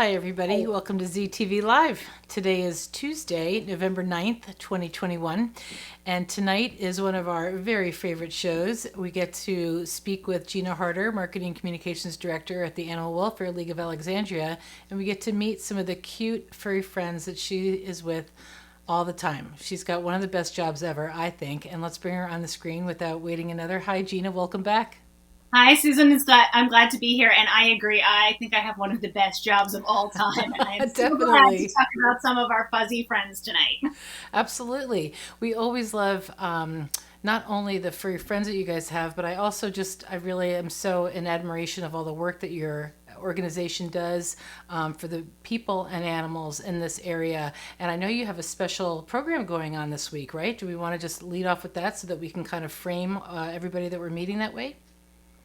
hi everybody. Welcome to ZTV Live. Today is Tuesday, November 9th, 2021, and tonight is one of our very favorite shows. We get to speak with Gina Hardter, Marketing Communications Director at the Animal Welfare League of Alexandria, and we get to meet some of the cute furry friends that she is with all the time. She's got one of the best jobs ever, I think, and let's bring her on the screen without waiting another. Hi Gina, welcome back. Hi, Susan. I'm glad to be here, and I agree. I think I have one of the best jobs of all time, and I am so glad to Definitely. talk about some of our fuzzy friends tonight. Absolutely. We always love not only the furry friends that you guys have, but I really am so in admiration of all the work that your organization does for the people and animals in this area. And I know you have a special program going on this week, right? Do we want to just lead off with that so that we can kind of frame everybody that we're meeting that way?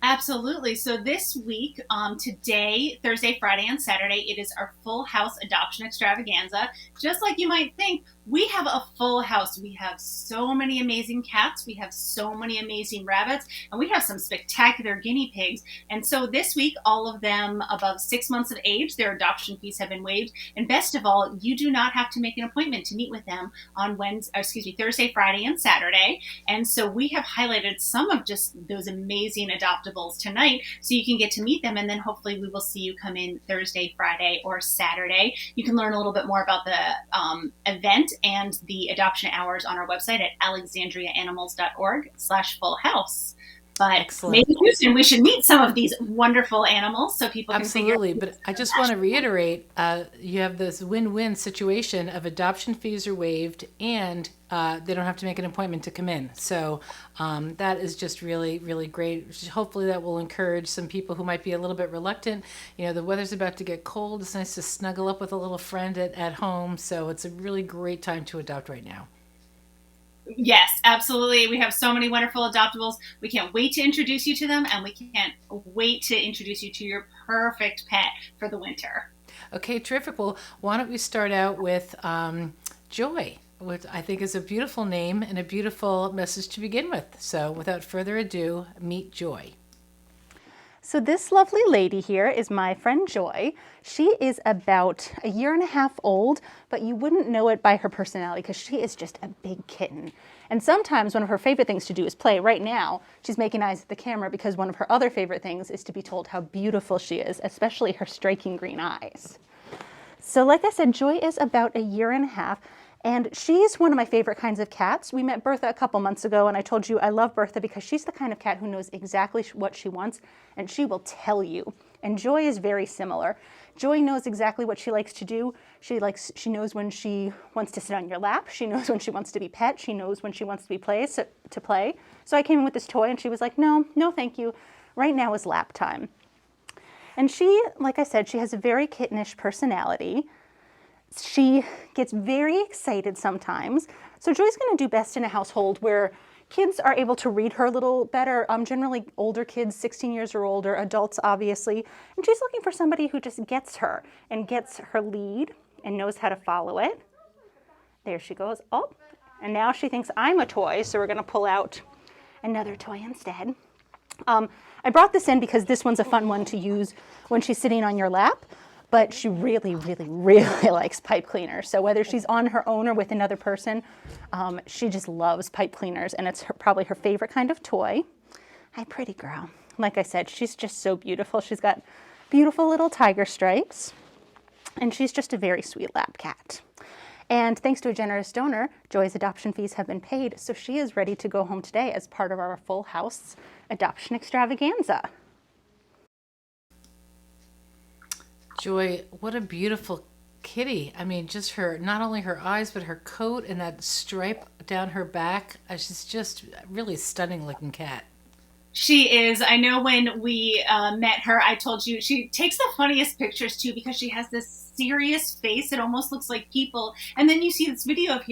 Absolutely. So this week, today, Thursday, Friday, and Saturday, it is our full house adoption extravaganza. Just like you might think, we have a full house. We have so many amazing cats. We have so many amazing rabbits, and we have some spectacular guinea pigs. And so this week, all of them above 6 months of age, their adoption fees have been waived. And best of all, you do not have to make an appointment to meet with them on Thursday, Friday, and Saturday. And so we have highlighted some of just those amazing adoptables tonight so you can get to meet them. And then hopefully we will see you come in Thursday, Friday, or Saturday. You can learn a little bit more about the event and the adoption hours on our website at alexandriaanimals.org/full house. But Excellent. maybe too soon we should meet some of these wonderful animals so people can figure Absolutely. out. But I just want to reiterate you have this win win situation of adoption fees are waived and they don't have to make an appointment to come in. So that is just really, really great. Hopefully, that will encourage some people who might be a little bit reluctant. You know, the weather's about to get cold. It's nice to snuggle up with a little friend at home. So it's a really great time to adopt right now. Yes, absolutely. We have so many wonderful adoptables. We can't wait to introduce you to them, and we can't wait to introduce you to your perfect pet for the winter. Okay, terrific. Well, why don't we start out with Joy, which I think is a beautiful name and a beautiful message to begin with. So, without further ado, meet Joy. So this lovely lady here is my friend Joy. She is about a year and a half old, but you wouldn't know it by her personality because she is just a big kitten. And sometimes one of her favorite things to do is play. Right now, she's making eyes at the camera because one of her other favorite things is to be told how beautiful she is, especially her striking green eyes. So like I said, Joy is about a year and a half. And she's one of my favorite kinds of cats. We met Bertha a couple months ago, and I told you I love Bertha because she's the kind of cat who knows exactly what she wants, and she will tell you. And Joy is very similar. Joy knows exactly what she likes to do. She knows when she wants to sit on your lap. She knows when she wants to be pet. She knows when she wants to to play. So I came in with this toy, and she was like, no, no, thank you. Right now is lap time. And she, like I said, she has a very kittenish personality. She gets very excited sometimes. So Joy's going to do best in a household where kids are able to read her a little better. Generally older kids, 16 years or older, adults obviously. And she's looking for somebody who just gets her and gets her lead and knows how to follow it. There she goes. Oh, and now she thinks I'm a toy, so we're going to pull out another toy instead. I brought this in because this one's a fun one to use when she's sitting on your lap. But she really, really, really likes pipe cleaners. So whether she's on her own or with another person, she just loves pipe cleaners, and it's probably her favorite kind of toy. Hi, pretty girl. Like I said, she's just so beautiful. She's got beautiful little tiger stripes, and she's just a very sweet lap cat. And thanks to a generous donor, Joy's adoption fees have been paid, so she is ready to go home today as part of our full house adoption extravaganza. Joy, what a beautiful kitty. I mean, just her, not only her eyes, but her coat and that stripe down her back. She's just really stunning looking cat. She is. I know when we met her, I told you she takes the funniest pictures too because she has this serious face. It almost looks like people. And then you see this video of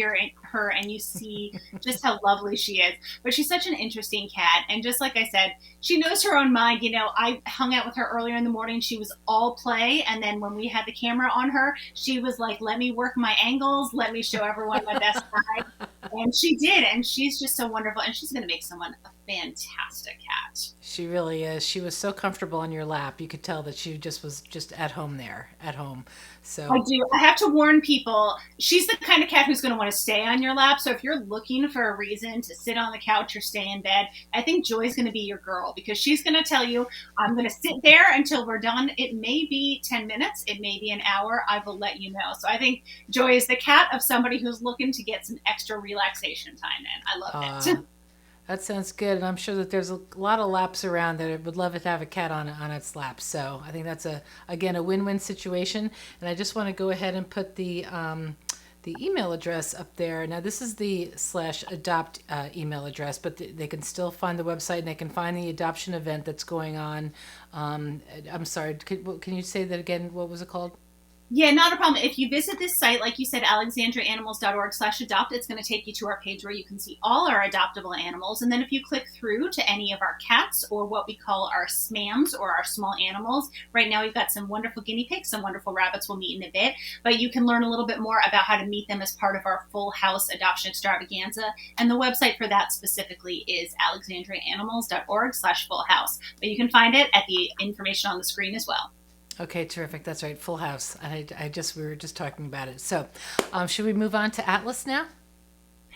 her and you see just how lovely she is. But she's such an interesting cat. And just like I said, she knows her own mind. You know, I hung out with her earlier in the morning. She was all play. And then when we had the camera on her, she was like, let me work my angles. Let me show everyone my best side. And she did. And she's just so wonderful. And she's going to make someone a fantastic cat. She really is. She was so comfortable on your lap. You could tell that she just was just at home there, at home. So I do. I have to warn people, she's the kind of cat who's going to want to stay on your lap. So if you're looking for a reason to sit on the couch or stay in bed, I think Joy's going to be your girl, because she's going to tell you, I'm going to sit there until we're done. It may be 10 minutes. It may be an hour. I will let you know. So I think Joy is the cat of somebody who's looking to get some extra relaxation time in. I love it. That sounds good, and I'm sure that there's a lot of laps around that would love it to have a cat on its lap. So I think that's a win-win situation. And I just want to go ahead and put the email address up there. Now this is the /adopt email address, but they can still find the website, and they can find the adoption event that's going on. I'm sorry, can you say that again? What was it called? Yeah, not a problem. If you visit this site, like you said, alexandriaanimals.org/adopt, it's going to take you to our page where you can see all our adoptable animals. And then if you click through to any of our cats, or what we call our SMAMs, or our small animals, right now we've got some wonderful guinea pigs, some wonderful rabbits we'll meet in a bit, but you can learn a little bit more about how to meet them as part of our full house adoption extravaganza. And the website for that specifically is alexandriaanimals.org/full-house. But you can find it at the information on the screen as well. Okay, terrific. That's right, Full House. We were just talking about it. So, should we move on to Atlas now?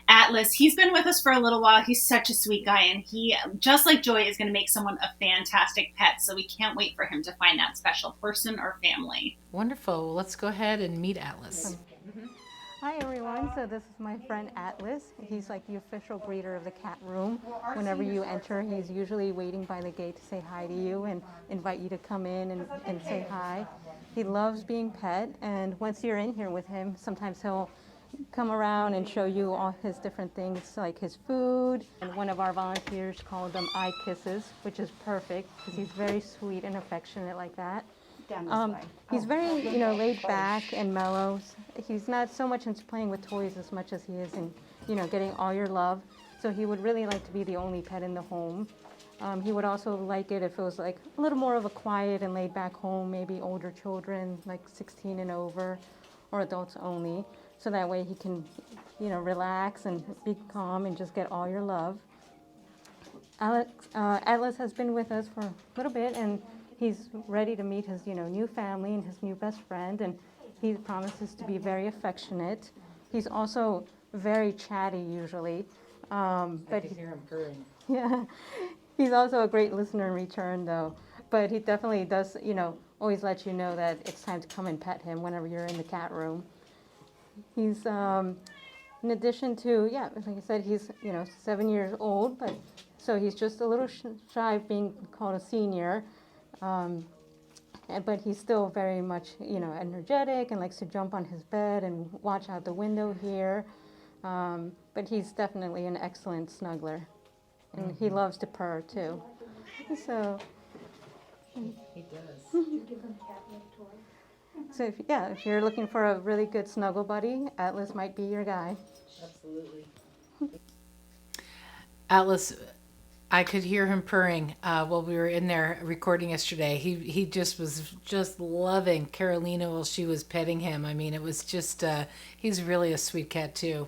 Atlas, he's been with us for a little while. He's such a sweet guy, and he, just like Joy, is going to make someone a fantastic pet. So we can't wait for him to find that special person or family. Wonderful. Well, let's go ahead and meet Atlas. Hi everyone, so this is my friend Atlas. He's like the official greeter of the cat room. Whenever you enter, he's usually waiting by the gate to say hi to you and invite you to come in and say hi. He loves being pet, and once you're in here with him, sometimes he'll come around and show you all his different things, like his food. And one of our volunteers called them eye kisses, which is perfect because he's very sweet and affectionate like that. He's very, laid back and mellow. He's not so much into playing with toys as much as he is in, getting all your love. So he would really like to be the only pet in the home. He would also like it if it was like a little more of a quiet and laid back home, maybe older children, like 16 and over, or adults only. So that way he can, relax and be calm and just get all your love. Atlas has been with us for a little bit, and he's ready to meet his, new family and his new best friend, and he promises to be very affectionate. He's also very chatty usually. I can hear him purring. Yeah, he's also a great listener in return though. But he definitely does, always let you know that it's time to come and pet him whenever you're in the cat room. He's, in addition to, like I said, he's, 7 years old, but so he's just a little shy of being called a senior. But he's still very much, energetic and likes to jump on his bed and watch out the window here. But he's definitely an excellent snuggler, and he loves to purr too. So He does. So if you're looking for a really good snuggle buddy, Atlas might be your guy. Absolutely. Atlas, I could hear him purring while we were in there recording yesterday. He just was just loving Carolina while she was petting him. I mean, it was just, he's really a sweet cat too.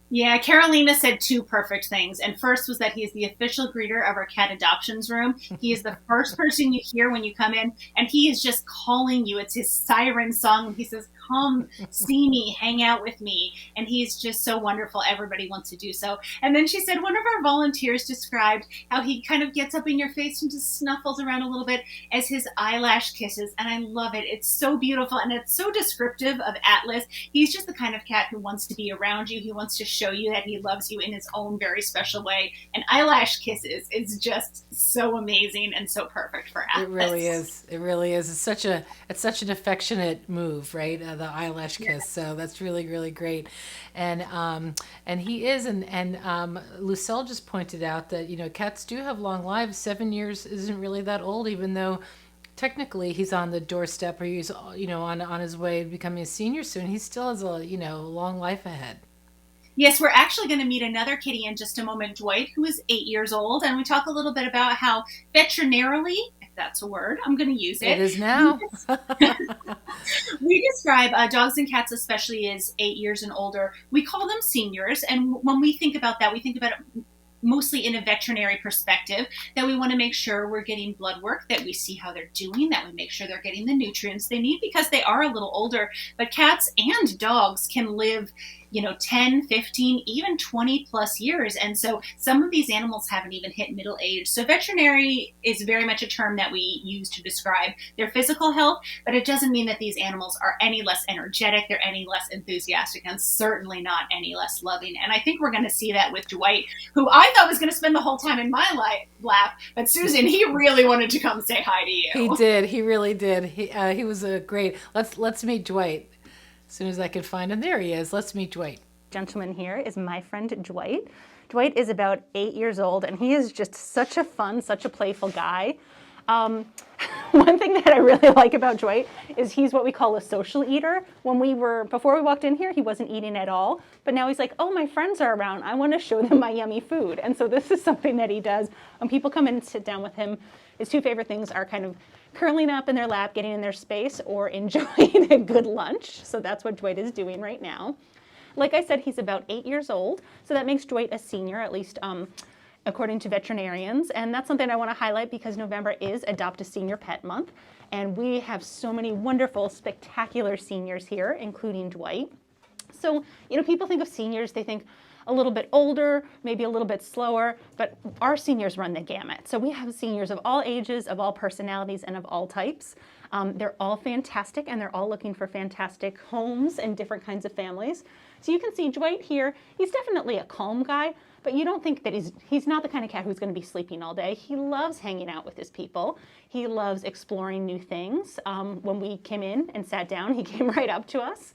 Yeah, Carolina said two perfect things. And first was that he is the official greeter of our cat adoptions room. He is the first person you hear when you come in, and he is just calling you. It's his siren song. He says, come see me, hang out with me. And he's just so wonderful. Everybody wants to do so. And then she said one of our volunteers described how he kind of gets up in your face and just snuffles around a little bit as his eyelash kisses. And I love it. It's so beautiful, and it's so descriptive of Atlas. He's just the kind of cat who wants to be around you. He wants to show you that he loves you in his own very special way. And eyelash kisses is just so amazing and so perfect for Atlas. It really is. It really is. It's such an affectionate move, right? The eyelash kiss. Yes. So that's really, really great. And he is, and Lucille just pointed out that, cats do have long lives. 7 years isn't really that old, even though technically he's on the doorstep, or he's, on his way to becoming a senior soon. He still has a, long life ahead. Yes, we're actually going to meet another kitty in just a moment, Dwight, who is 8 years old. And we talk a little bit about how veterinarily, if that's a word, I'm going to use it. It is now. We describe dogs and cats, especially as 8 years and older. We call them seniors. And when we think about that, we think about it mostly in a veterinary perspective, that we want to make sure we're getting blood work, that we see how they're doing, that we make sure they're getting the nutrients they need, because they are a little older. But cats and dogs can live 10, 15, even 20 plus years. And so some of these animals haven't even hit middle age. So veterinary is very much a term that we use to describe their physical health, but it doesn't mean that these animals are any less energetic, they're any less enthusiastic, and certainly not any less loving. And I think we're going to see that with Dwight, who I thought was going to spend the whole time in my lap. But Susan, he really wanted to come say hi to you. He did. He really did. He was a great. Let's meet Dwight. As soon as I can find him, there he is. Let's meet Dwight. Gentleman here is my friend Dwight. Dwight is about 8 years old, and he is just such a fun, such a playful guy. One thing that I really like about Dwight is he's what we call a social eater. Before we walked in here, he wasn't eating at all, but now he's like, oh, my friends are around. I want to show them my yummy food. And so this is something that he does. When people come in and sit down with him, his two favorite things are kind of curling up in their lap, getting in their space, or enjoying a good lunch. So that's what Dwight is doing right now. Like I said, he's about 8 years old, so that makes Dwight a senior, at least according to veterinarians. And that's something I want to highlight because November is Adopt a Senior Pet Month. And we have so many wonderful, spectacular seniors here, including Dwight. So, people think of seniors, they think a little bit older, maybe a little bit slower, but our seniors run the gamut. So we have seniors of all ages, of all personalities, and of all types. They're all fantastic, and they're all looking for fantastic homes and different kinds of families. So you can see Dwight here, he's definitely a calm guy, but you don't think that he's not the kind of cat who's going to be sleeping all day. He loves hanging out with his people. He loves exploring new things. When we came in and sat down, he came right up to us.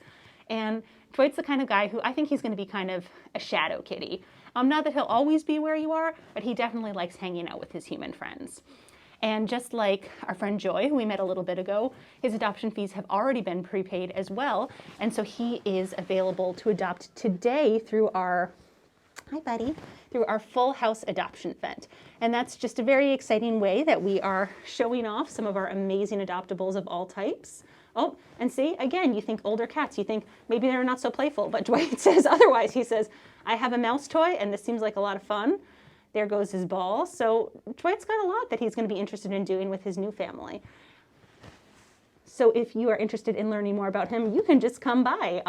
And Dwight's the kind of guy who I think he's going to be kind of a shadow kitty. Not that he'll always be where you are, but he definitely likes hanging out with his human friends. And just like our friend Joy, who we met a little bit ago, his adoption fees have already been prepaid as well. And so he is available to adopt today through our full house adoption event. And that's just a very exciting way that we are showing off some of our amazing adoptables of all types. Oh, and see, again, you think older cats, you think maybe they're not so playful, but Dwight says otherwise. He says, I have a mouse toy, and this seems like a lot of fun. There goes his ball. So Dwight's got a lot that he's going to be interested in doing with his new family. So if you are interested in learning more about him, you can just come by.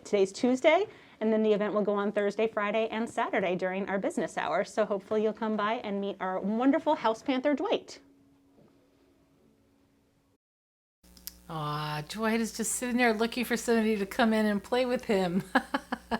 Today's Tuesday, and then the event will go on Thursday, Friday, and Saturday during our business hours. So hopefully you'll come by and meet our wonderful house panther, Dwight. Aw, Dwight is just sitting there looking for somebody to come in and play with him.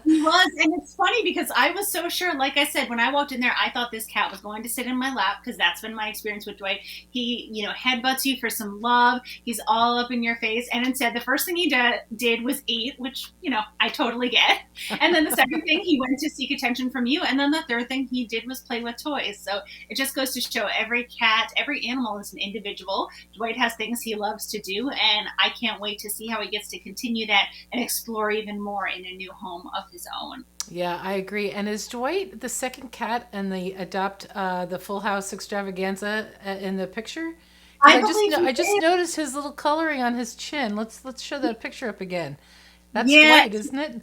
He was, and it's funny because I was so sure, like I said, when I walked in there, I thought this cat was going to sit in my lap because that's been my experience with Dwight. He, headbutts you for some love. He's all up in your face. And instead, the first thing he did was eat, which, I totally get. And then the second thing, he went to seek attention from you. And then the third thing he did was play with toys. So it just goes to show every cat, every animal is an individual. Dwight has things he loves to do, and I can't wait to see how he gets to continue that and explore even more in a new home of his own. Yeah, I agree. And is Dwight the second cat in the the Full House Extravaganza in the picture? I just noticed his little coloring on his chin. Let's show that picture up again. That's Dwight, isn't it?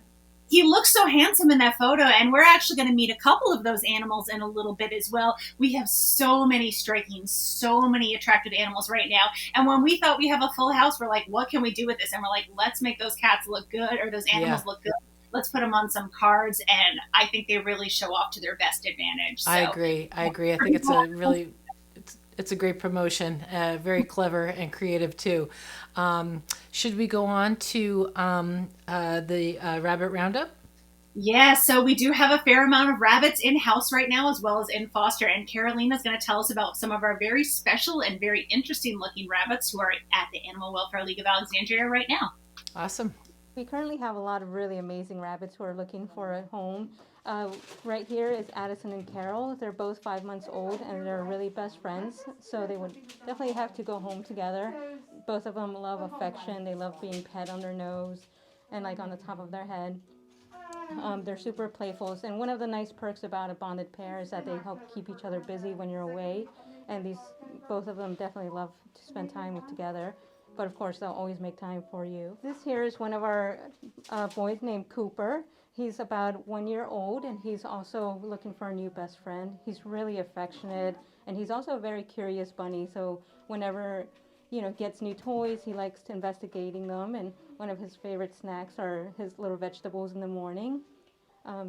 He looks so handsome in that photo, and we're actually going to meet a couple of those animals in a little bit as well. We have so many attractive animals right now. And when we thought we have a full house, we're like, what can we do with this? And we're like, let's make those cats look good, or those animals look good. Let's put them on some cards, and I think they really show off to their best advantage. So. I agree. I think it's a great promotion, very clever and creative too. Should we go on to the rabbit roundup? Yeah, so we do have a fair amount of rabbits in-house right now as well as in foster, and Carolina's going to tell us about some of our very special and very interesting looking rabbits who are at the Animal Welfare League of Alexandria right now. Awesome. We currently have a lot of really amazing rabbits who are looking for a home. Right here is Addison and Carol. They're both 5 months old and they're really best friends. So they would definitely have to go home together. Both of them love affection. They love being pet on their nose and like on the top of their head. They're super playful. And one of the nice perks about a bonded pair is that they help keep each other busy when you're away. And both of them definitely love to spend time together. But of course, they'll always make time for you. This here is one of our boys named Cooper. He's about 1 year old, and he's also looking for a new best friend. He's really affectionate, and he's also a very curious bunny. So whenever gets new toys, he likes to investigating them. And one of his favorite snacks are his little vegetables in the morning.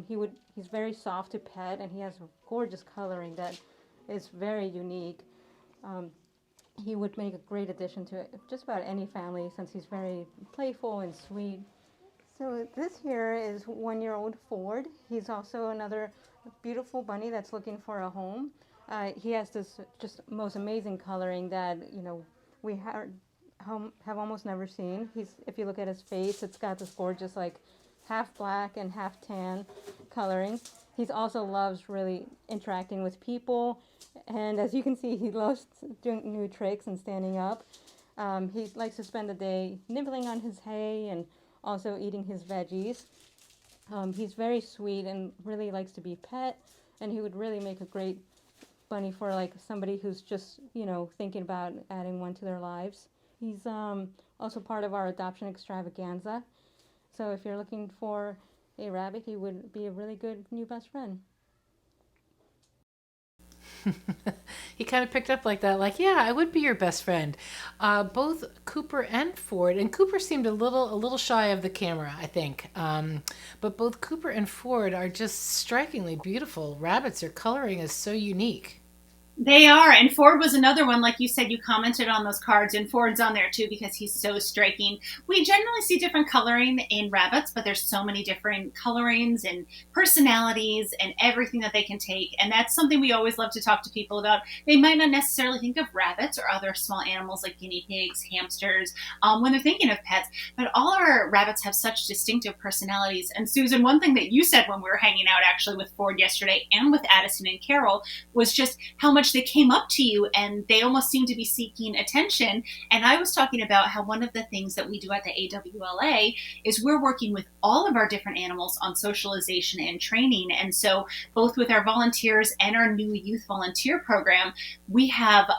He's very soft to pet, and he has gorgeous coloring that is very unique. He would make a great addition to just about any family since he's very playful and sweet. So this here is 1 year old Ford. He's also another beautiful bunny that's looking for a home. He has this just most amazing coloring that we have almost never seen. If you look at his face, it's got this gorgeous like half black and half tan coloring. He also loves really interacting with people, and as you can see, he loves doing new tricks and standing up. He likes to spend the day nibbling on his hay and also eating his veggies. He's very sweet and really likes to be pet, and he would really make a great bunny for like somebody who's just thinking about adding one to their lives. He's also part of our adoption extravaganza. So if you're looking for a rabbit, he would be a really good new best friend. He kind of picked up like that, like, yeah, I would be your best friend. Both Cooper and Ford, and Cooper seemed a little shy of the camera, I think. But both Cooper and Ford are just strikingly beautiful rabbits. Their coloring is so unique. They are, and Ford was another one, like you said, you commented on those cards, and Ford's on there too because he's so striking. We generally see different coloring in rabbits, but there's so many different colorings and personalities and everything that they can take, and that's something we always love to talk to people about. They might not necessarily think of rabbits or other small animals like guinea pigs, hamsters, when they're thinking of pets, but all our rabbits have such distinctive personalities. And Susan, one thing that you said when we were hanging out actually with Ford yesterday and with Addison and Carol was just how much they came up to you and they almost seemed to be seeking attention. And I was talking about how one of the things that we do at the AWLA is we're working with all of our different animals on socialization and training. And so both with our volunteers and our new youth volunteer program, we have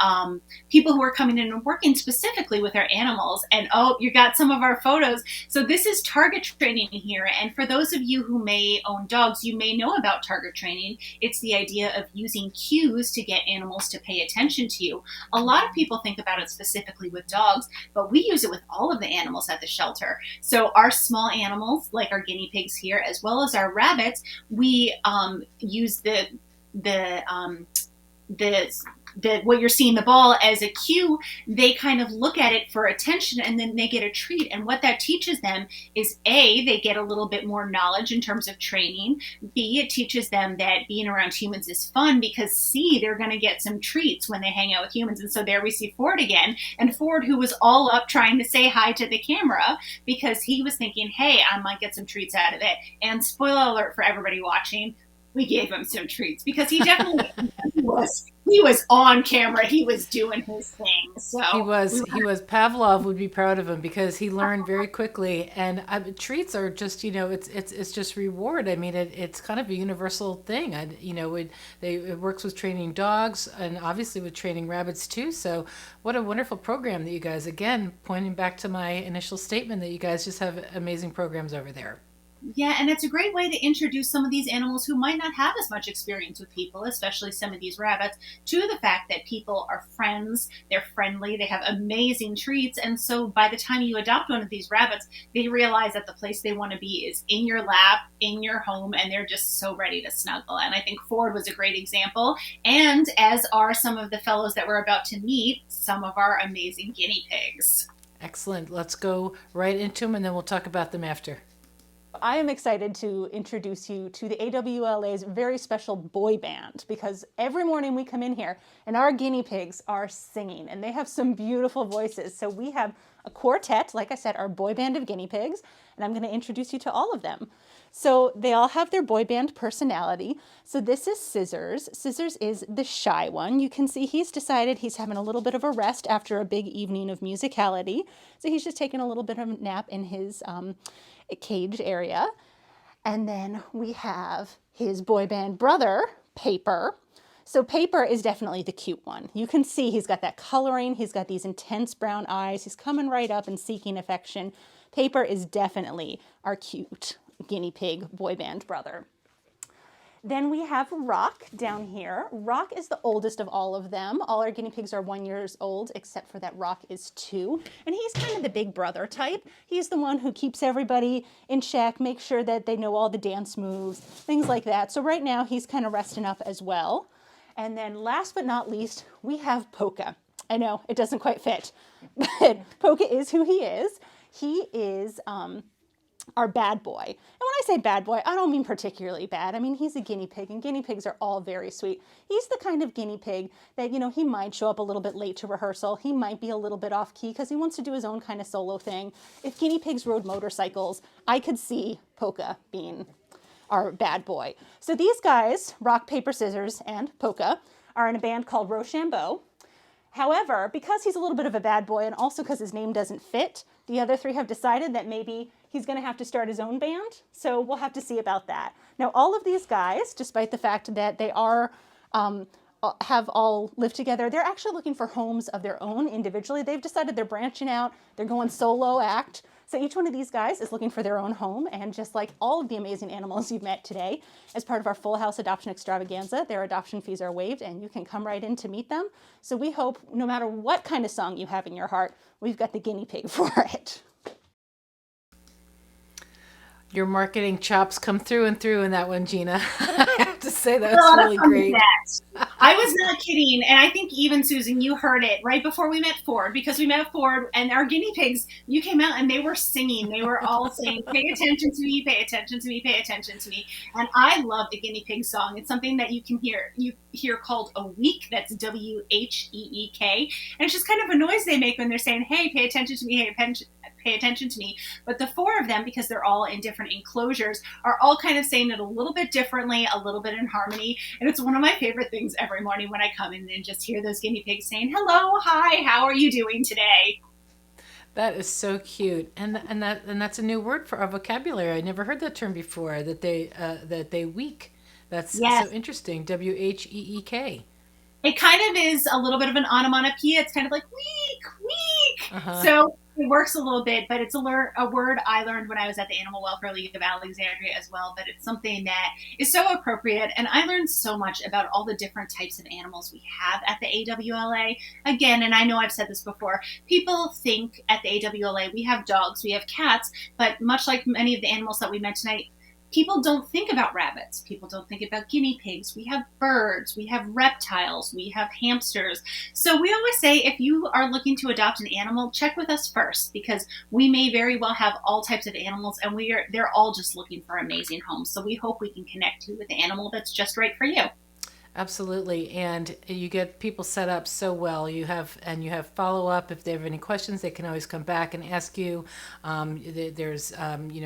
people who are coming in and working specifically with our animals. And oh, you got some of our photos. So this is target training here. And for those of you who may own dogs, you may know about target training. It's the idea of using cues to get animals to pay attention to you. A lot of people think about it specifically with dogs, but we use it with all of the animals at the shelter. So our small animals, like our guinea pigs here, as well as our rabbits, we use the what you're seeing the ball as a cue. They kind of look at it for attention and then they get a treat. And what that teaches them is A, they get a little bit more knowledge in terms of training. B, it teaches them that being around humans is fun because C, they're going to get some treats when they hang out with humans. And so there we see Ford again. And Ford, who was all up trying to say hi to the camera because he was thinking, hey, I might get some treats out of it. And spoiler alert for everybody watching, we gave him some treats because he definitely he was on camera. He was doing his thing. So he was. Pavlov would be proud of him because he learned very quickly. And treats are just, it's just reward. I mean, it's kind of a universal thing. It works with training dogs and obviously with training rabbits too. So what a wonderful program that you guys, again, pointing back to my initial statement that you guys just have amazing programs over there. Yeah, and it's a great way to introduce some of these animals who might not have as much experience with people, especially some of these rabbits, to the fact that people are friends, they're friendly, they have amazing treats, and so by the time you adopt one of these rabbits, they realize that the place they want to be is in your lap, in your home, and they're just so ready to snuggle. And I think Ford was a great example, and as are some of the fellows that we're about to meet, some of our amazing guinea pigs. Excellent. Let's go right into them, and then we'll talk about them after. I am excited to introduce you to the AWLA's very special boy band, because every morning we come in here and our guinea pigs are singing and they have some beautiful voices. So we have a quartet, like I said, our boy band of guinea pigs, and I'm going to introduce you to all of them. So they all have their boy band personality. So this is Scissors. Scissors is the shy one. You can see he's decided he's having a little bit of a rest after a big evening of musicality. So he's just taking a little bit of a nap in his cage area. And then we have his boy band brother, Paper. So Paper is definitely the cute one. You can see he's got that coloring. He's got these intense brown eyes. He's coming right up and seeking affection. Paper is definitely our cute guinea pig boy band brother. Then we have Rock down here. Rock is the oldest of all of them. All our guinea pigs are 1 year old, except for that Rock is 2. And he's kind of the big brother type. He's the one who keeps everybody in check, makes sure that they know all the dance moves, things like that. So right now he's kind of resting up as well. And then last but not least, we have Polka. I know, it doesn't quite fit, but Polka is who he is. He is our bad boy. And when I say bad boy, I don't mean particularly bad. I mean, he's a guinea pig, and guinea pigs are all very sweet. He's the kind of guinea pig that, you know, he might show up a little bit late to rehearsal. He might be a little bit off key because he wants to do his own kind of solo thing. If guinea pigs rode motorcycles, I could see Polka being our bad boy. So these guys, Rock, Paper, Scissors, and Polka, are in a band called Rochambeau. However, because he's a little bit of a bad boy and also because his name doesn't fit, the other three have decided that maybe he's going to have to start his own band. So we'll have to see about that. Now, all of these guys, despite the fact that they are have all lived together, they're actually looking for homes of their own individually. They've decided they're branching out. They're going solo act. So each one of these guys is looking for their own home. And just like all of the amazing animals you've met today, as part of our Full House Adoption Extravaganza, their adoption fees are waived and you can come right in to meet them. So we hope no matter what kind of song you have in your heart, we've got the guinea pig for it. Your marketing chops come through and through in that one, Gina. I have to say that's really great. I was not kidding. And I think even, Susan, you heard it right before we met Ford, because we met Ford and our guinea pigs, you came out and they were singing. They were all saying, pay attention to me, pay attention to me, pay attention to me. And I love the guinea pig song. It's something that you can hear called a week. That's WHEEK. And it's just kind of a noise they make when they're saying, hey, pay attention to me, pay attention to me. But the four of them, because they're all in different enclosures, are all kind of saying it a little bit differently, a little bit in harmony. And it's one of my favorite things every morning when I come in and just hear those guinea pigs saying, hello, hi, how are you doing today? That is so cute, and that's a new word for our vocabulary. I never heard that term before. That they week. That's Yes. so interesting. WHEEK. It kind of is a little bit of an onomatopoeia. It's kind of like week. Uh-huh. So it works a little bit, but it's a word I learned when I was at the Animal Welfare League of Alexandria as well. But it's something that is so appropriate. And I learned so much about all the different types of animals we have at the AWLA. Again, and I know I've said this before, people think at the AWLA we have dogs, we have cats, but much like many of the animals that we met tonight, people don't think about rabbits. People don't think about guinea pigs. We have birds. We have reptiles. We have hamsters. So we always say, if you are looking to adopt an animal, check with us first, because we may very well have all types of animals, and they're all just looking for amazing homes. So we hope we can connect you with the animal that's just right for you. Absolutely, and you get people set up so well. You have follow up. If they have any questions, they can always come back and ask you. There's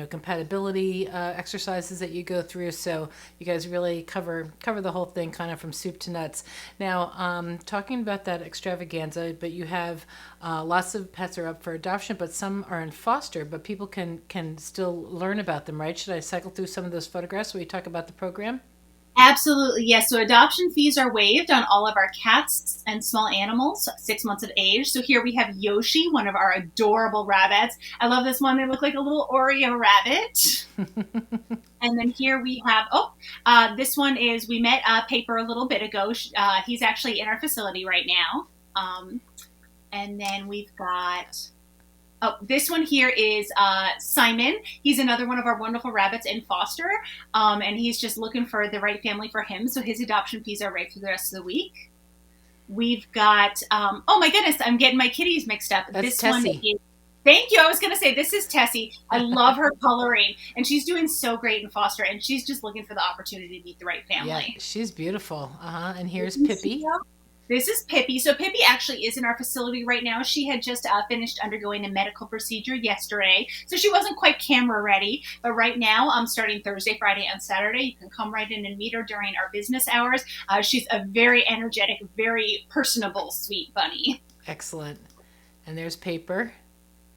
compatibility exercises that you go through. So you guys really cover the whole thing, kind of from soup to nuts. Now, talking about that extravaganza, but you have lots of pets are up for adoption, but some are in foster. But people can still learn about them, right? Should I cycle through some of those photographs where you talk about the program? Absolutely, yes. So adoption fees are waived on all of our cats and small animals, 6 months of age. So here we have Yoshi, one of our adorable rabbits. I love this one. They look like a little Oreo rabbit. And then here we have, this one is, we met Paper a little bit ago. He's actually in our facility right now. And then we've got... this one here is Simon. He's another one of our wonderful rabbits in foster, and he's just looking for the right family for him, so his adoption fees are right for the rest of the week. We've got, oh my goodness, I'm getting my kitties mixed up. That's this Tessie. one is Thank you. I was going to say, this is Tessie. I love her coloring, and she's doing so great in foster, and she's just looking for the opportunity to meet the right Yeah, family. she's beautiful. And here's Pippi. This is Pippi. So Pippi actually is in our facility right now. She had just finished undergoing a medical procedure yesterday, so she wasn't quite camera ready. But right now, starting Thursday, Friday, and Saturday, you can come right in and meet her during our business hours. She's a very energetic, very personable, sweet bunny. Excellent. And there's Paper.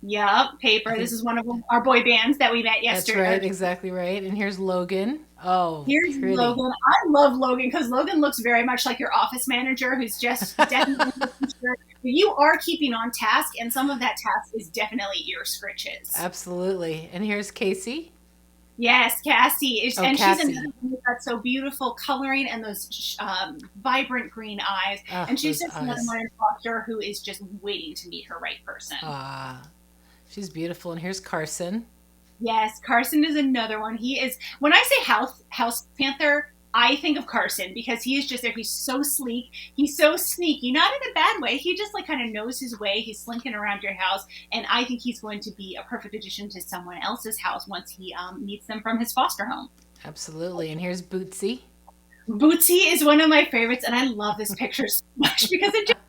Yep, Paper. This is one of our boy bands that we met yesterday. That's right, exactly right. And here's Logan. Oh, Here's pretty. Logan. I love Logan because Logan looks very much like your office manager who's just definitely making sure you are keeping on task, and some of that task is definitely ear scritches. Absolutely. And here's Casey. Yes, Cassie. And Cassie. She's another one that's so beautiful coloring and those vibrant green eyes. Oh, and she's those just another eyes. one in foster who is just waiting to meet her right person. She's beautiful. And here's Carson. Yes, Carson is another one. He is, when I say house panther, I think of Carson because he is just there. He's so sleek. He's so sneaky, not in a bad way. He just like kind of knows his way. He's slinking around your house. And I think he's going to be a perfect addition to someone else's house once he meets them from his foster home. Absolutely. And here's Bootsy. Bootsy is one of my favorites, and I love this picture so much because it just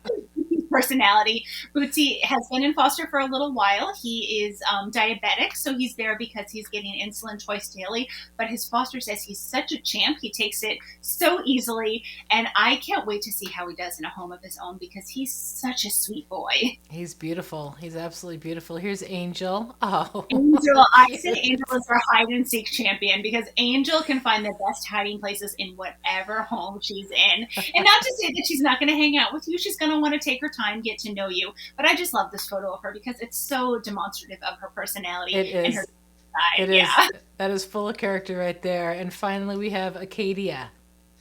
personality. Bootsy has been in foster for a little while. He is diabetic, so he's there because he's getting insulin twice daily. But his foster says he's such a champ. He takes it so easily, and I can't wait to see how he does in a home of his own because he's such a sweet boy. He's beautiful. He's absolutely beautiful. Here's Angel. Oh, Angel, I say Angel is our hide and seek champion because Angel can find the best hiding places in whatever home she's in. And not to say that she's not going to hang out with you. She's going to want to take her time, get to know you. But I just love this photo of her because it's so demonstrative of her personality. It is. And her side. It is. That is full of character right there. And finally, we have Acadia.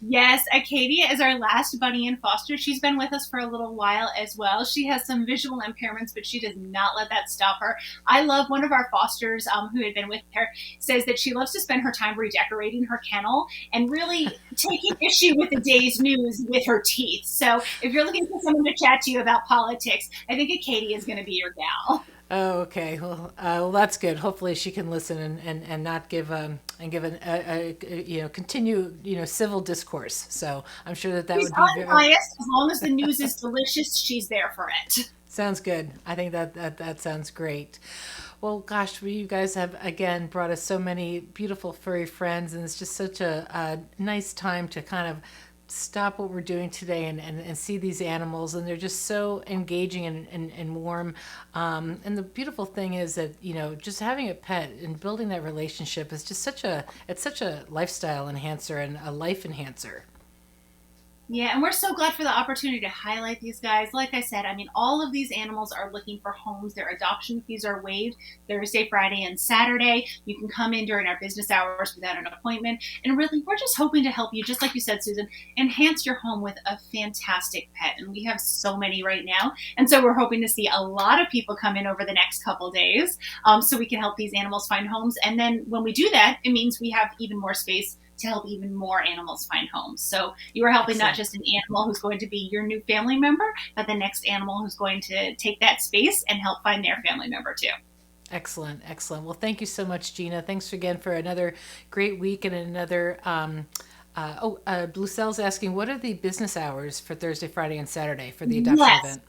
Yes, Acadia is our last bunny in foster. She's been with us for a little while as well. She has some visual impairments, but she does not let that stop her. I love one of our fosters who had been with her says that she loves to spend her time redecorating her kennel and really taking issue with the day's news with her teeth. So if you're looking for someone to chat to you about politics, I think Acadia is going to be your gal. Oh, okay. Well, that's good. Hopefully, she can listen and not give continue civil discourse. So I'm sure that She's would be unbiased. As long as the news is delicious, she's there for it. Sounds good. I think that sounds great. Well, gosh, you guys have again brought us so many beautiful furry friends, and it's just such a nice time to kind of stop what we're doing today and see these animals, and they're just so engaging and warm. And the beautiful thing is that just having a pet and building that relationship is just such a lifestyle enhancer and a life enhancer. Yeah, and we're so glad for the opportunity to highlight these guys. Like I said, I mean, all of these animals are looking for homes. Their adoption fees are waived Thursday, Friday, and Saturday. You can come in during our business hours without an appointment. And really, we're just hoping to help you, just like you said, Susan, enhance your home with a fantastic pet. And we have so many right now. And so we're hoping to see a lot of people come in over the next couple days so we can help these animals find homes. And then when we do that, it means we have even more space to help even more animals find homes. So you are helping not just an animal who's going to be your new family member, but the next animal who's going to take that space and help find their family member too. Excellent. Well, thank you so much, Gina. Thanks again for another great week and another. Blue Cell's asking, what are the business hours for Thursday, Friday, and Saturday for the adoption event?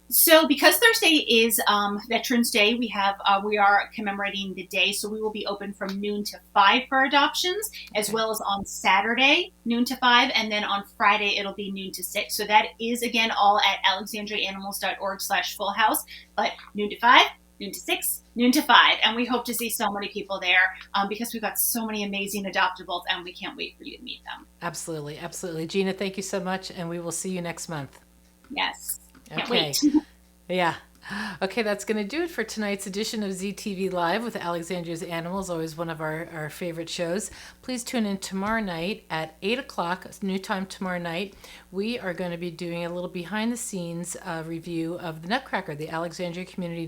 So because Thursday is Veterans Day, we are commemorating the day, so we will be open from noon to 5 for adoptions, as well as on Saturday, noon to 5, and then on Friday, it'll be noon to 6. So that is, again, all at alexandriaanimals.org/fullhouse, but noon to 5, noon to 6, noon to 5, and we hope to see so many people there because we've got so many amazing adoptables, and we can't wait for you to meet them. Absolutely. Gina, thank you so much, and we will see you next month. Yes. Can't Okay. wait. Yeah. Okay, that's going to do it for tonight's edition of ZTV Live with Alexandria's Animals, always one of our favorite shows. Please tune in tomorrow night at 8 o'clock, new time tomorrow night. We are going to be doing a little behind-the-scenes review of the Nutcracker, the Alexandria Community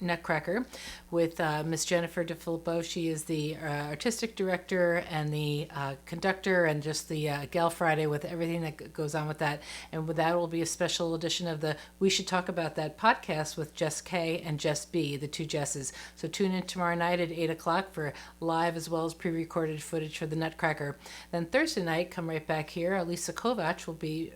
Nutcracker, with Miss Jennifer DeFilippo. She is the artistic director and the conductor and just the Gal Friday with everything that goes on with that. And with that will be a special edition of the We Should Talk About That podcast podcast with Jess K and Jess B, the two Jesses. So tune in tomorrow night at 8 o'clock for live as well as pre-recorded footage for the Nutcracker. Then Thursday night, come right back here. Lisa Kovac will be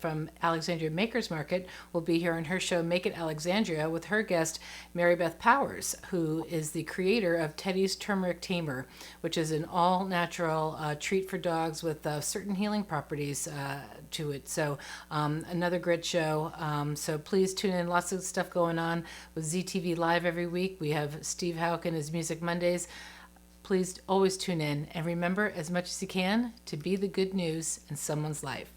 from Alexandria Makers Market will be here on her show Make It Alexandria with her guest Mary Beth Powers, who is the creator of Teddy's Turmeric Tamer, which is an all-natural treat for dogs with certain healing properties to it. So another great show. So please tune in. Lots of stuff going on with ZTV Live every week. We have Steve Houck and his Music Mondays. Please always tune in and remember as much as you can to be the good news in someone's life.